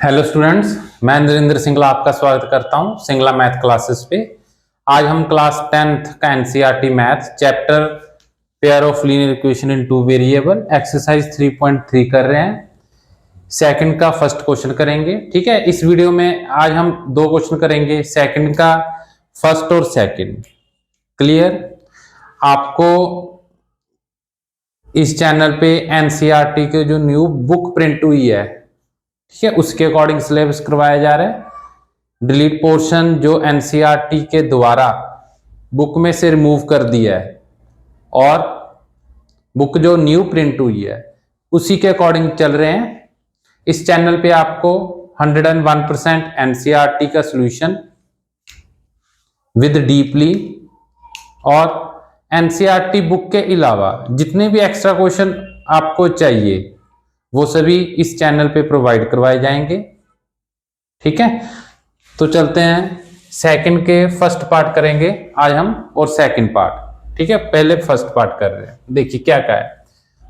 Hello students, मैं नरेंद्र सिंगला आपका स्वागत करता हूं सिंगला मैथ क्लासेस पे। आज हम क्लास 10th का NCERT math chapter pair of linear equation in two variable exercise 3.3 कर रहे हैं। सेकंड का फर्स्ट क्वेश्चन करेंगे। ठीक है, इस वीडियो में आज हम दो क्वेश्चन करेंगे, सेकंड का फर्स्ट और सेकंड। क्लियर? आपको इस चैनल पे एनसीईआरटी के जो न्यू बुक प्रिंट हुई है, ठीक है, उसके अकॉर्डिंग सिलेबस करवाया जा रहा है। डिलीट पोर्शन जो एनसीईआरटी के द्वारा बुक में से रिमूव कर दिया है और बुक जो न्यू प्रिंट हुई है उसी के अकॉर्डिंग चल रहे हैं। इस चैनल पे आपको 101% एनसीईआरटी का सॉल्यूशन विद डीपली और एनसीईआरटी बुक के अलावा जितने भी एक्स्ट्रा क्वेश्चन आपको चाहिए वो सभी इस चैनल पे प्रोवाइड करवाए जाएंगे। ठीक है, तो चलते हैं सेकंड के फर्स्ट पार्ट करेंगे आज हम और सेकंड पार्ट। ठीक है, पहले फर्स्ट पार्ट कर रहे हैं। देखिए क्या है,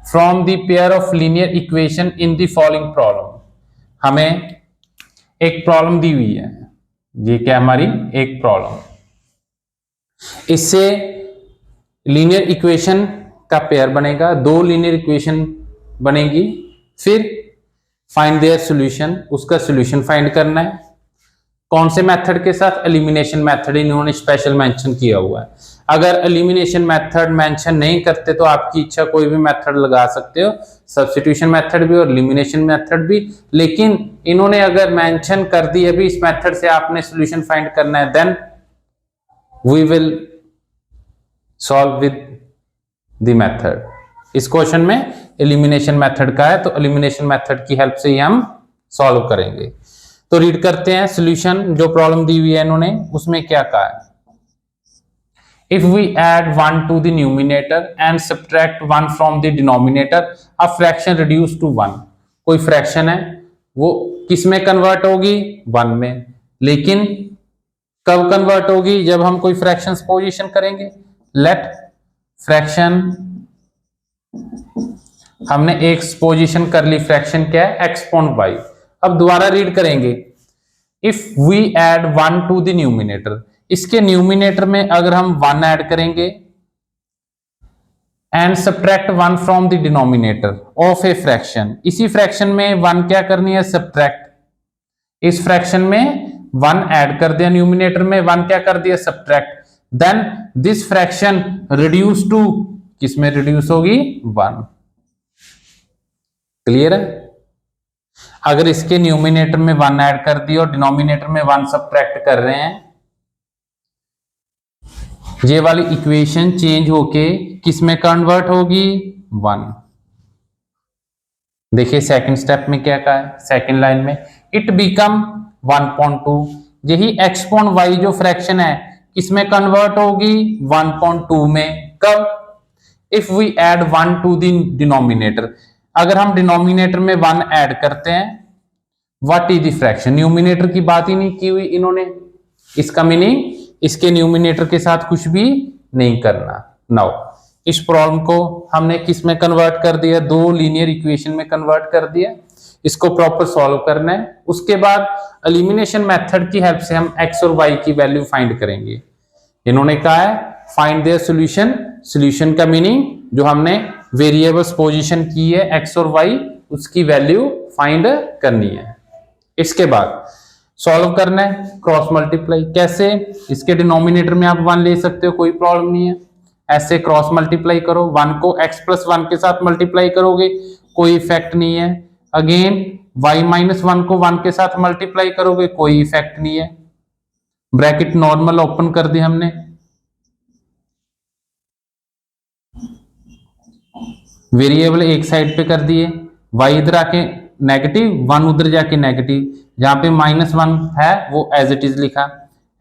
from the pair of linear equation in the following problem. हमें एक प्रॉब्लम दी हुई है, ये क्या हमारी एक प्रॉब्लम, इससे लीनियर इक्वेशन का पेयर बनेगा, दो लीनियर इक्वेशन बनेगी, फिर फाइंड देयर सॉल्यूशन, उसका सॉल्यूशन फाइंड करना है। कौन से मेथड के साथ? एलिमिनेशन मेथड इन्होंने स्पेशल मेंशन किया हुआ है। अगर एलिमिनेशन मेथड मेंशन नहीं करते तो आपकी इच्छा कोई भी मेथड लगा सकते हो, सब्स्टिट्यूशन मेथड भी और एलिमिनेशन मेथड भी, लेकिन इन्होंने अगर मेंशन कर दी अभी इस मेथड से आपने सॉल्यूशन फाइंड करना है, then we will solve with the method. इस क्वेश्चन में एलिमिनेशन मेथड का है तो एलिमिनेशन मेथड की हेल्प से ही हम सॉल्व करेंगे। तो रीड करते हैं सॉल्यूशन जो प्रॉब्लम दी हुई है इन्होंने, उसमें क्या कहा है। If we add 1 to the numerator and subtract 1 from the denominator, a fraction reduce to 1। कोई फ्रैक्शन है वो किस में कन्वर्ट होगी? 1 में। लेकिन कब कन्वर्ट होगी? जब हम कोई फ्रैक्शन पोजीशन करेंगे। लेट फ्रैक्शन, हमने एक पोजीशन कर ली, फ्रैक्शन क्या है? Exponent y। अब दोबारा रीड करेंगे, if we add 1 to the numerator, इसके न्यूमिनेटर में अगर हम 1 ऐड करेंगे and subtract 1 from the denominator of a fraction, इसी फ्रैक्शन में 1 क्या करनी है? सब्ट्रैक्ट। इस फ्रैक्शन में 1 ऐड कर दिया, न्यूमिनेटर में 1 क्या कर दिया? Subtract. Then this fraction reduce to, किस में रिड्यूस होगी? 1। क्लियर है? अगर इसके न्यूमिनेटर में 1 ऐड कर दिया और डिनोमिनेटर में 1 सब्ट्रैक्ट कर रहे हैं, ये वाली इक्वेशन चेंज होके किस में कन्वर्ट होगी? 1। देखिए सेकंड स्टेप में क्या कहा है, सेकंड लाइन में, इट बिकम 1.2। यही एक्सपोनेंट y जो फ्रैक्शन है किसमें कन्वर्ट होगी? 1.2 में। कब? If we add 1 to the denominator, अगर हम डिनोमिनेटर में 1 ऐड करते हैं, what is the fraction? Numerator की बात ही नहीं की हुई इन्होंने, इसका मीनिंग इसके न्यूमिनेटर के साथ कुछ भी नहीं करना। नाउ इस प्रॉब्लम को हमने किस में कन्वर्ट कर दिया? दो लीनियर इक्वेशन में कन्वर्ट कर दिया। इसको प्रॉपर सॉल्व करना है। उसके बाद एलिमिनेशन मेथड की हेल्प से हम x और y की वैल्यू फाइंड करेंगे। इन्होंने कहा है फाइंड देयर सॉल्यूशन। सॉल्यूशन का मीनिंग जो हमने वेरिएबल्स पोजीशन की है x और y, उसकी वैल्यू फाइंड करनी है। इसके बाद सॉल्व करना है क्रॉस मल्टीप्लाई। कैसे? इसके डिनोमिनेटर में आप 1 ले सकते हो, कोई प्रॉब्लम नहीं है। ऐसे क्रॉस मल्टीप्लाई करो, 1 को x प्लस 1 के साथ मल्टीप्लाई करोगे, कोई इफेक्ट नहीं है। अगेन y माइनस 1 को 1 के साथ मल्टीप्लाई करोगे, कोई इफेक्ट नहीं है। ब्रैकेट नॉर्मल ओपन कर दी हमने, वेरिएबल एक साइड पे कर दिए, y इधर आके नेगेटिव, 1 उधर जाके नेगेटिव, जहां पे -1 है वो एज इट इज लिखा।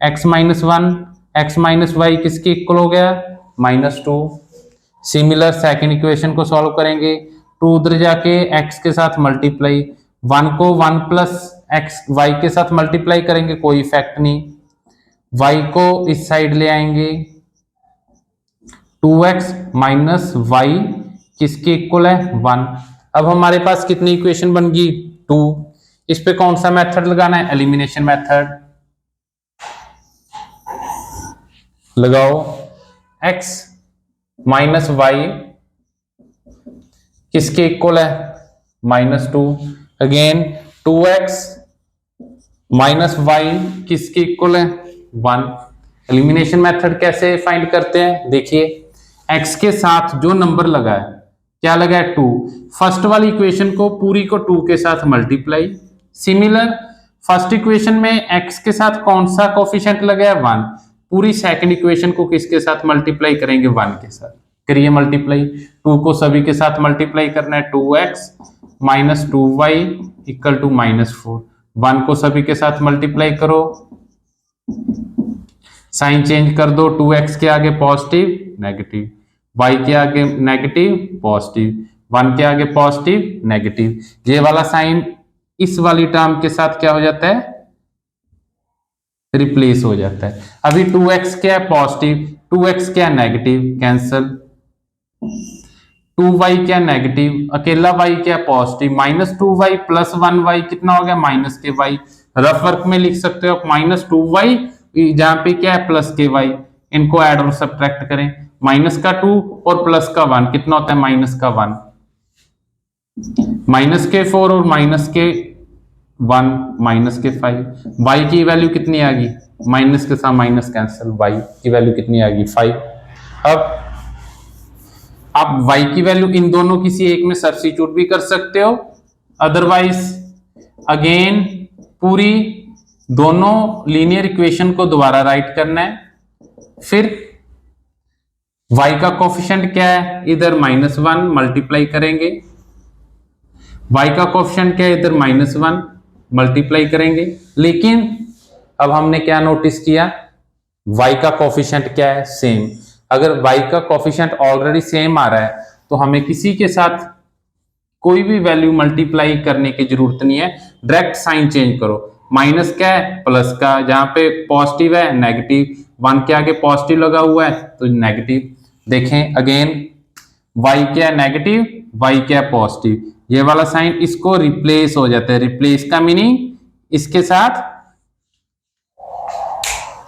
x minus 1 x minus y किसके इक्वल हो गया? -2। सिमिलर सेकंड इक्वेशन को सॉल्व करेंगे, 2 उधर जाके x के साथ मल्टीप्लाई, 1 को 1 प्लस x y के साथ मल्टीप्लाई करेंगे, कोई इफेक्ट नहीं। y को इस साइड ले आएंगे, 2x माइनस वाई किसके इक्वल है? 1। अब हमारे पास कितनी इक्वेशन बन गई? 2। इस पे कौन सा मेथड लगाना है, एलिमिनेशन मेथड लगाओ। x माइनस वाई किसके इक्वल है, -2। अगेन 2x माइनस वाई किसके इक्वल है, 1। एलिमिनेशन मेथड कैसे फाइंड करते हैं, देखिए x के साथ जो नंबर लगा है, क्या लगा है, 2। फर्स्ट वाली इक्वेशन को पूरी को 2 के साथ मल्टीप्लाई। सिमिलर फर्स्ट इक्वेशन में x के साथ कौन सा कोफिशिएंट लगा है, 1। पूरी सेकंड इक्वेशन को किसके साथ मल्टीप्लाई करेंगे, 1 के साथ। करिए मल्टीप्लाई, 2 को सभी के साथ मल्टीप्लाई करना है, 2x minus 2y equal to -4। 1 को सभी के साथ मल्टीप्लाई करो, साइन चेंज कर दो, 2x के आगे पॉजिटिव नेगेटिव, y के आगे नेगेटिव पॉजिटिव, 1 के आगे पॉजिटिव नेगेटिव। ये वाला साइन इस वाली टर्म के साथ क्या हो जाता है, रिप्लेस हो जाता है। अभी 2x क्या है, पॉजिटिव, 2x क्या है, नेगेटिव, कैंसल। 2y क्या नेगेटिव, अकेला y क्या पॉजिटिव, -2y प्लस 1y कितना हो गया, -ky। रफ वर्क में लिख सकते हो -2y, जहां पे क्या है, +ky। इनको ऐड और सब्ट्रैक्ट करें, -2 और +1 कितना होता है, -1, -4 और -1 -5। y की वैल्यू कितनी आ गई, माइनस के साथ माइनस कैंसिल, y की वैल्यू कितनी आ गई, 5। अब आप y की वैल्यू इन दोनों किसी एक में सब्स्टिट्यूट भी कर सकते हो, अदरवाइज अगेन पूरी दोनों लीनियर इक्वेशन को दोबारा राइट करना है। फिर y का कोफिशिएंट क्या है, इधर -1 मल्टीप्लाई करेंगे, y का कोफिशिएंट क्या है, इधर -1 मल्टीप्लाई करेंगे। लेकिन अब हमने क्या नोटिस किया, y का कोफिशिएंट क्या है, सेम। अगर y का कोफिशिएंट ऑलरेडी सेम आ रहा है तो हमें किसी के साथ कोई भी वैल्यू मल्टीप्लाई करने की जरूरत नहीं है, डायरेक्ट साइन चेंज करो। माइनस क्या है, प्लस का, जहां पे पॉजिटिव है नेगेटिव, 1 के आगे पॉजिटिव लगा हुआ है तो नेगेटिव। देखें अगेन, y क्या है, नेगेटिव, y क्या है, पॉजिटिव। ये वाला साइन इसको रिप्लेस हो जाता है, रिप्लेस का मीनिंग इसके साथ,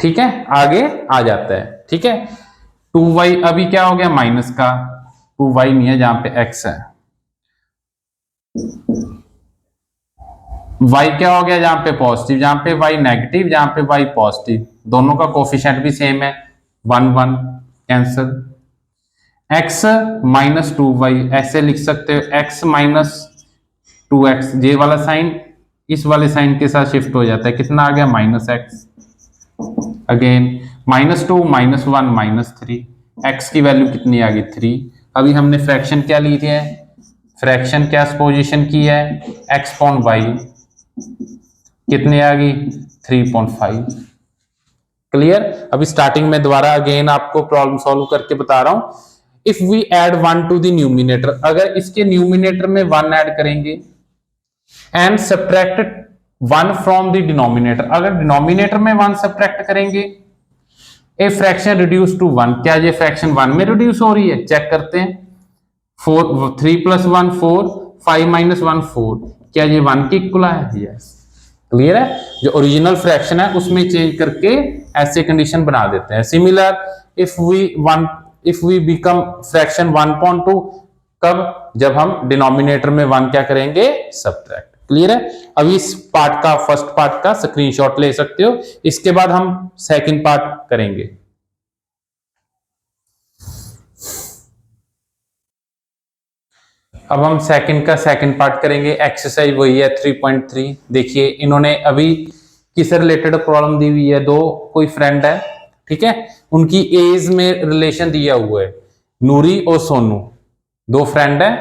ठीक है, आगे आ जाता है, ठीक है। 2y अभी क्या हो गया, माइनस का, 2y नहीं है जहां पे x है, y क्या हो गया, जहां पे पॉजिटिव, जहां पे y नेगेटिव, जहां पे y पॉजिटिव, दोनों का कोफिशिएंट भी सेम है, 1 1 कैंसिल। x -2y ऐसे लिख सकते हो, x -2x, ये वाला साइन इस वाले साइन के साथ शिफ्ट हो जाता है, कितना आ गया, -x। अगेन -2 -1 -3, x की वैल्यू कितनी आ गई, 3। अभी हमने फ्रैक्शन क्या ली है, फ्रैक्शन क्या पोजीशन की है, x पॉन y कितने आ गई, 3.5। क्लियर। अभी स्टार्टिंग में दोबारा अगेन आपको प्रॉब्लम सॉल्व करके बता रहा हूं। If we add 1 to the numerator, अगर इसके न्यूमिनेटर में 1 ऐड करेंगे and subtract 1 from the denominator, अगर डिनोमिनेटर में 1 सब्ट्रैक्ट करेंगे, ए फ्रैक्शन रिड्यूस टू 1, क्या ये फ्रैक्शन 1 में रिड्यूस हो रही है, चेक करते हैं। 3 + 1 4, 5 - 1 4, क्या ये 1 की इक्वल है, यस। क्लियर है, जो ओरिजिनल फ्रैक्शन है उसमें चेंज करके ऐसे कंडीशन बना देते हैं। Similar if we become fraction 1.2, कब, जब हम डिनोमिनेटर में 1 क्या करेंगे, सब्ट्रैक्ट। क्लियर है। अभी इस पार्ट का, फर्स्ट पार्ट का स्क्रीनशॉट ले सकते हो, इसके बाद हम सेकंड पार्ट करेंगे। अब हम सेकंड का सेकंड पार्ट करेंगे। एक्सरसाइज वही है 3.3। देखिए इन्होंने अभी किस रिलेटेड प्रॉब्लम दी हुई है, दो कोई फ्रेंड है, ठीक है, उनकी एज में रिलेशन दिया हुआ है, नूरी और सोनू, दो फ्रेंड है,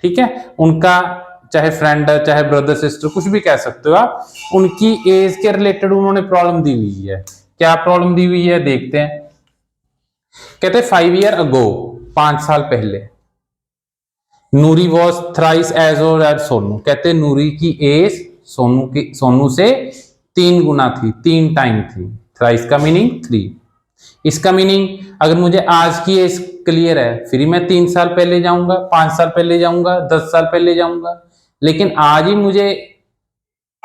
ठीक है, उनका चाहे फ्रेंड है चाहे ब्रदर सिस्टर कुछ भी कह सकते हो आप, उनकी एज के रिलेटेड उन्होंने प्रॉब्लम दी हुई है। क्या प्रॉब्लम दी हुई है देखते हैं। कहते 5 ईयर अगो, 5 साल पहले, Noori was thrice as old as Sonu, कहते नूरी की एज सोनू से 3 गुना थी, 3 टाइम थी। थ्राइस का मीनिंग 3। इसका मीनिंग अगर मुझे आज की एज क्लियर है, फिर मैं 3 साल पहले जाऊंगा, 5 साल पहले जाऊंगा, 10 साल पहले जाऊंगा, लेकिन आज ही मुझे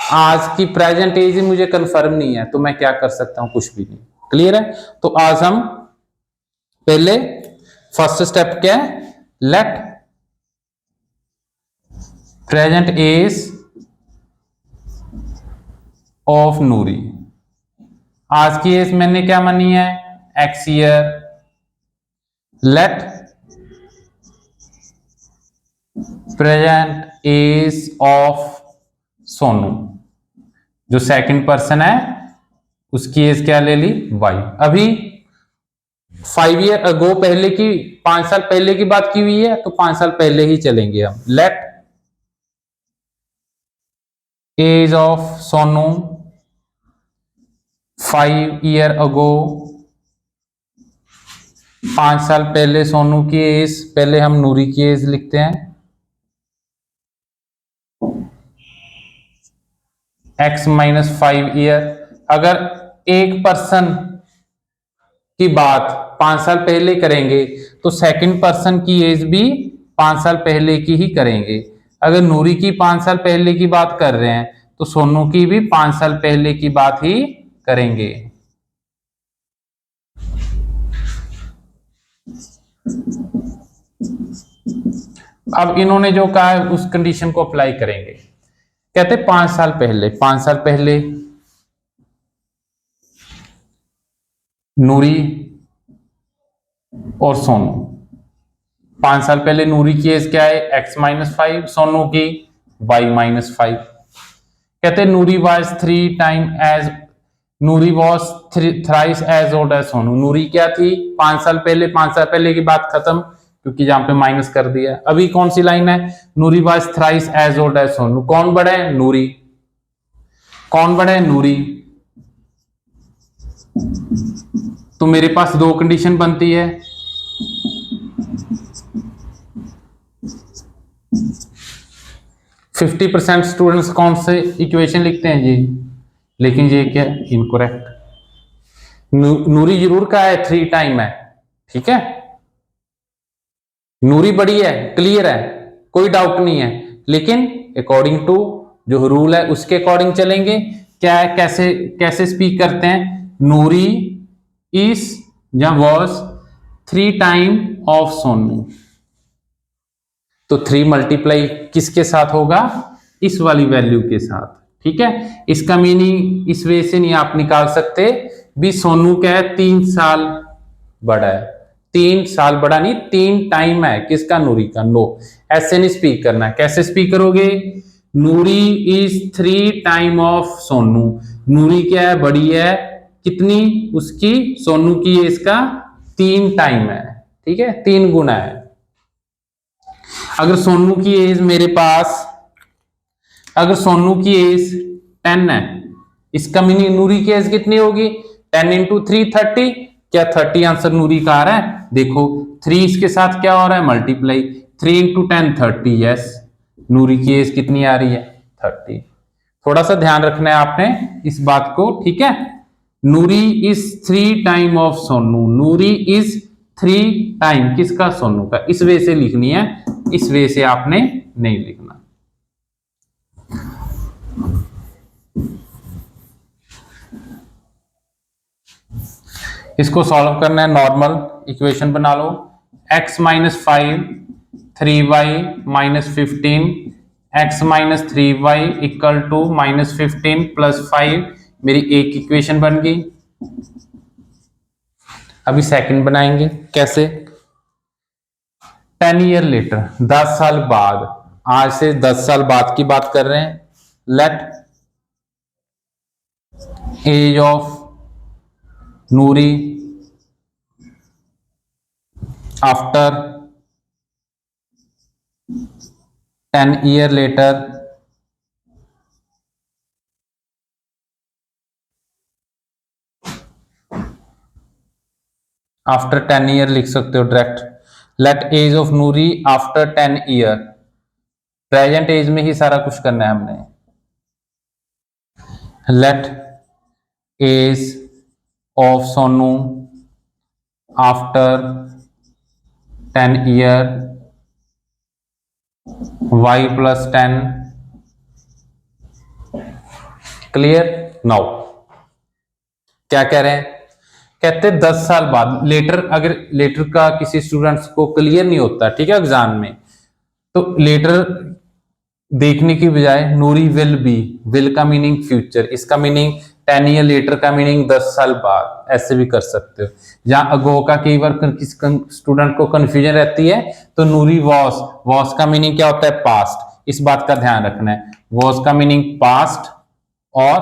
आज की प्रेजेंट एज ही मुझे कंफर्म नहीं है, तो मैं क्या कर सकता हूं, कुछ भी नहीं। क्लियर है? तो आज हम पहले फर्स्ट स्टेप क्या है, let present age of Noori. आज की एज मैंने क्या मानी है, x year. Let present age of Sonu, जो सेकंड पर्सन है उसकी एज क्या ले ली, वाई। अभी 5 ईयर अगो, पहले की 5 साल पहले की बात की हुई है, तो 5 साल पहले ही चलेंगे हम। Let age of Sonu 5 year ago, 5 साल पहले सोनू की एज, पहले हम नूरी की एज लिखते हैं, x-5 ईयर। अगर एक पर्सन की बात 5 साल पहले करेंगे तो सेकंड पर्सन की एज भी 5 साल पहले की ही करेंगे। अगर नूरी की 5 साल पहले की बात कर रहे हैं तो सोनू की भी 5 साल पहले की बात ही करेंगे। अब इन्होंने जो कहा है उस कंडीशन को अप्लाई करेंगे। कहते 5 साल पहले, 5 साल पहले नूरी और सोनू, 5 साल पहले नूरी की एज क्या है, x-5, सोनू की y-5। कहते Noori was 3 time as, Noori was thrice as old as Sonu. Noori क्या थी 5 साल पहले, 5 साल पहले की बात खत्म, क्योंकि यहां पे माइनस कर दिया। अभी कौन सी लाइन है, Noori was thrice as old as Sonu. कौन बड़ा है, नूरी। कौन बड़ा है, नूरी। तो मेरे पास दो कंडीशन बनती है। फिफ्टी परसेंट स्टूडेंट्स कौन से इक्वेशन लिखते हैं जी, लेकिन ये क्या इनकरेक्ट। नूरी जरूर का है 3 टाइम है, ठीक है, नूरी बड़ी है, क्लियर है, कोई डाउट नहीं है, लेकिन अकॉर्डिंग टू जो रूल है उसके अकॉर्डिंग चलेंगे। क्या है, कैसे कैसे स्पीक करते हैं, नूरी इज या वॉज 3 टाइम ऑफ सोनू। तो 3 मल्टीप्लाई किसके साथ होगा, इस वाली वैल्यू के साथ, ठीक है। इसका मीनिंग इस वे से नहीं आप निकाल सकते भी सोनू क्या है 3 साल बड़ा है, 3 साल बड़ा नहीं, 3 टाइम है किसका, नूरी का। नो, ऐसे नहीं स्पीक करना है। कैसे स्पीक करोगे, नूरी is 3 time of Sonu. Noori क्या है, बड़ी है, कितनी, उसकी, सोनू की एज का 3 टाइम है, ठीक है, 3 गुना है। अगर सोनू की एज मेरे पास, अगर सोनू की एज 10 है, इसका मीनिंग नूरी की एज कितनी होगी, 10 इंटू 3 30। क्या 30 आंसर नूरी का आ रहा है, देखो 3 इसके साथ क्या हो रहा है, मल्टीप्लाई, 3 इंटू 10 30। यस, नूरी की एज कितनी आ रही है, 30। थोड़ा सा ध्यान रखना है आपने इस बात को, ठीक है। Noori is 3 time of Sonu, Noori is 3 time किसका, सोनू का। इस वे से लिखनी है, इस वे से आपने नहीं लिखना। इसको सॉल्व करना है, नॉर्मल इक्वेशन बना लो, x-5 3y-15, x-3y equal to -15 + 5। मेरी एक इक्वेशन बन गई। अभी सेकंड बनाएंगे, कैसे, 10 ईयर लेटर, 10 साल बाद, आज से 10 साल बाद की बात कर रहे हैं। Let age of Noori after 10 year later after 10 year लिख सकते हो direct. Let age of Noori after 10 year, present age में ही सारा कुछ करना है हमने। Let age of Sonu after 10 year y + 10 clear? Now क्या कह रहे हैं, कहते 10 साल बाद, लेटर, अगर लेटर का किसी स्टूडेंट्स को क्लियर नहीं होता, ठीक है, एग्जाम में, तो लेटर देखने की बजाय नूरी विल बी, विल का मीनिंग फ्यूचर, इसका मीनिंग 10 ईयर लेटर का मीनिंग 10 साल बाद, ऐसे भी कर सकते हो। जहां अगो का कई बार किसी स्टूडेंट को कंफ्यूजन रहती है, तो नूरी वॉस का मीनिंग क्या होता है, पास्ट, इस बात का ध्यान रखना है। वॉस का मीनिंग पास्ट और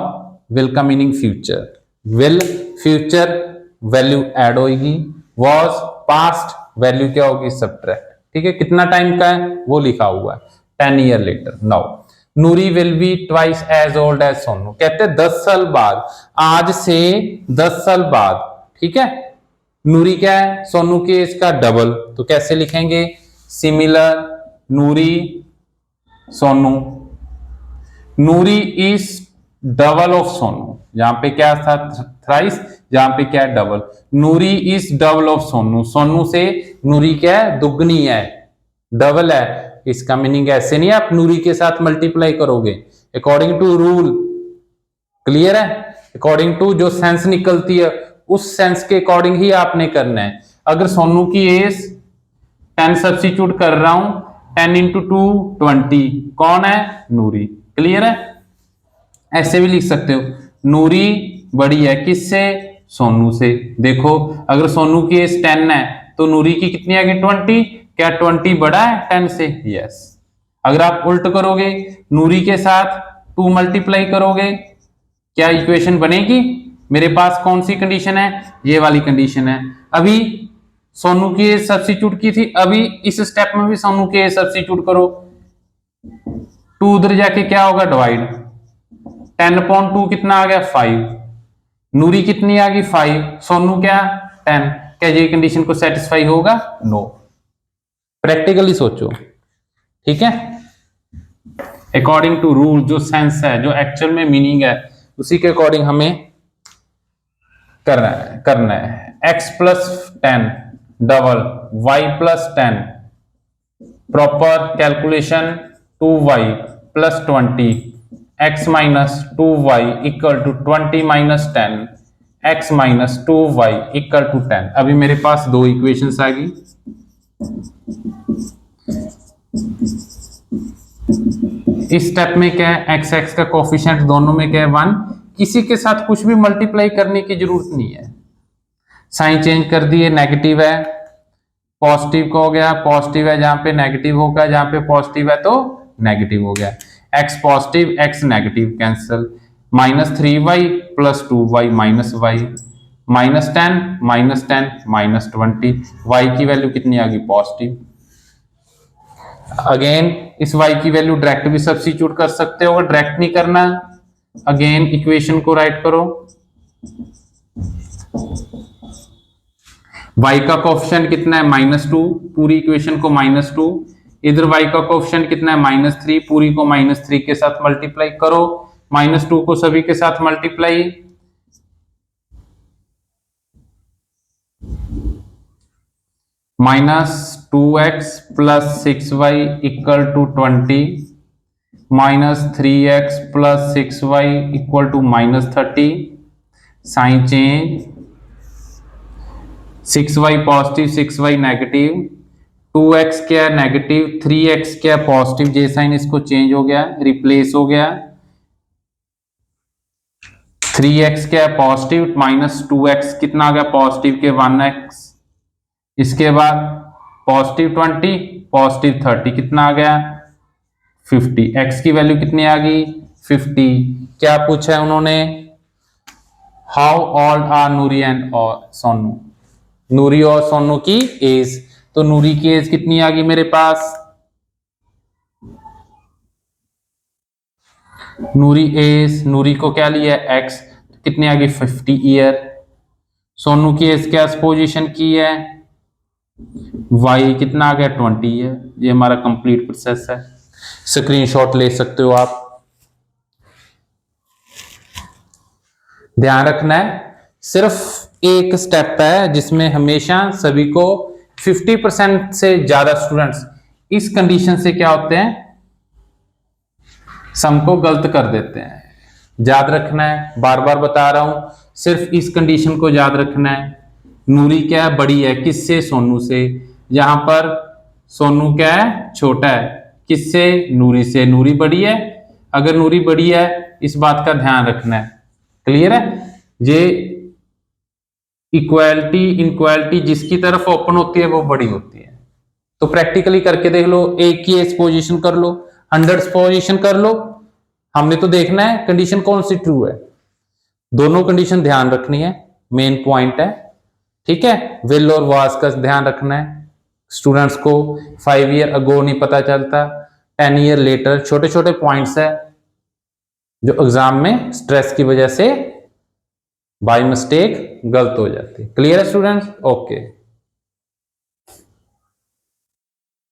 विल का meaning future. Will future value add होगी, वॉज पास्ट वैल्यू क्या होगी, सब्ट्रैक्ट। ठीक है, कितना टाइम का है वो लिखा हुआ है, 10 year later. Now Noori will be twice as old as Sonu, कहते हैं 10 साल बाद, आज से 10 साल बाद, ठीक है। नूरी क्या है, सोनू की एज का डबल, तो कैसे लिखेंगे, similar Noori Sonu, Noori is double of Sonu, जहां पे क्या था थ्राइस, जहां पे क्या है double, Noori is double of Sonu, Sonu से नूरी क्या है, दुगनी है, डबल है। इसका मीनिंग ऐसे नहीं आप नूरी के साथ मल्टीप्लाई करोगे, अकॉर्डिंग टू रूल, क्लियर है, अकॉर्डिंग टू जो सेंस निकलती है उस सेंस के अकॉर्डिंग ही आपने करना है। अगर सोनू की एज 10 सब्स्टिट्यूट कर रहा हूं, 10 इंटू 2 20, कौन है, नूरी, क्लियर है। ऐसे भी लिख सकते हो, नूरी बड़ी है किससे, सोनू से। देखो अगर सोनू की एज 10 है तो नूरी की कितनी आ गई, 20, क्या 20 बड़ा है 10 से, यस। अगर आप उल्ट करोगे, नूरी के साथ 2 मल्टीप्लाई करोगे, क्या इक्वेशन बनेगी, मेरे पास कौन सी कंडीशन है, ये वाली कंडीशन है। अभी सोनू की एज सब्स्टिट्यूट की थी, अभी इस स्टेप में भी सोनू की एज सब्स्टिट्यूट करो, 2 उधर जाके क्या होगा, डिवाइड, 10/2 कितना आ गया, 5, नूरी कितनी आ गई, 5, सोनू क्या 10, क्या ये कंडीशन को सेटिस्फाई होगा, नो। प्रैक्टिकली सोचो, ठीक है, अकॉर्डिंग टू रूल, जो सेंस है, जो एक्चुअल में मीनिंग है, उसी के अकॉर्डिंग हमें करना है। x plus 10 double, y plus 10, proper calculation 2y plus 20, x minus 2y equal to 20 minus 10, x minus 2y equal to 10। अभी मेरे पास 2 इक्वेशंस आ गई। इस स्टेप में क्या है, एक्स एक्स का कोफिशिएंट दोनों में क्या है, 1, किसी के साथ कुछ भी मल्टीप्लाई करने की जरूरत नहीं है, साइन चेंज कर दिए, नेगेटिव है, पॉजिटिव का हो गया, पॉजिटिव है जहां पे नेगेटिव होगा, जहां पे पॉजिटिव है तो नेगेटिव हो गया, x positive x negative cancel, -3y plus 2y minus y, -10 minus 20, y की वैल्यू कितनी आ गई, पॉजिटिव। अगेन इस y की वैल्यू डायरेक्ट भी सब्स्टिट्यूट कर सकते हो, अगर डायरेक्ट नहीं करना, अगेन इक्वेशन को राइट करो, y का कोएफिशिएंट कितना है, -2, पूरी इक्वेशन को -2, इधर y का कोएफिशिएंट कितना है, -3, पूरी को -3 के साथ मल्टीप्लाई करो, -2 को सभी के साथ multiply, -2x plus 6y equal to 20, -3x plus 6y equal to -30, sign change, 6y positive 6y negative, 2x क्या है नेगेटिव, 3x क्या है पॉजिटिव, जे साइन इसको चेंज हो गया, रिप्लेस हो गया, 3x क्या है पॉजिटिव, -2x कितना आ गया पॉजिटिव के 1x, इसके बाद पॉजिटिव 20 पॉजिटिव 30 कितना आ गया 50, x की वैल्यू कितनी आ गई 50। क्या पूछा है उन्होंने, how old are Noori and Sonu, Noori और सोनू की एज, तो नूरी की एज कितनी आ गई मेरे पास, नूरी एज, नूरी को क्या लिया x, कितनी आ गई 50 ईयर, सोनू की एज क्या पोजीशन की है, y कितना आ गया 20 है। ये हमारा कंप्लीट प्रोसेस है, स्क्रीनशॉट ले सकते हो आप। ध्यान रखना है सिर्फ एक स्टेप है जिसमें हमेशा सभी को 50% से ज्यादा स्टूडेंट्स इस कंडीशन से क्या होते हैं, सम को गलत कर देते हैं। याद रखना है, बार बार बता रहा हूं, सिर्फ इस कंडीशन को याद रखना है। नूरी क्या है, बड़ी है, किससे, सोनू से। यहां पर सोनू क्या है, छोटा है, किससे, नूरी से। नूरी बड़ी है, अगर नूरी बड़ी है इस बात का ध्यान रखना है। क्लियर है? ये इक्वालिटी इनक्वालिटी जिसकी तरफ ओपन होती है वो बड़ी होती है। तो प्रैक्टिकली करके देख लो, एक की एक्सपोजिशन कर लो, 100 पोजीशन कर लो। हमने तो देखना है कंडीशन कौन सी ट्रू है, दोनों कंडीशन ध्यान रखनी है, मेन पॉइंट है। ठीक है, विल और वाज का ध्यान रखना है। स्टूडेंट्स को 5 ईयर अगो नहीं पता चलता, 10 ईयर लेटर, छोटे छोटे पॉइंट्स है जो एग्जाम में स्ट्रेस की वजह से बाय मिस्टेक गलत हो जाती है। क्लियर है स्टूडेंट्स? ओके।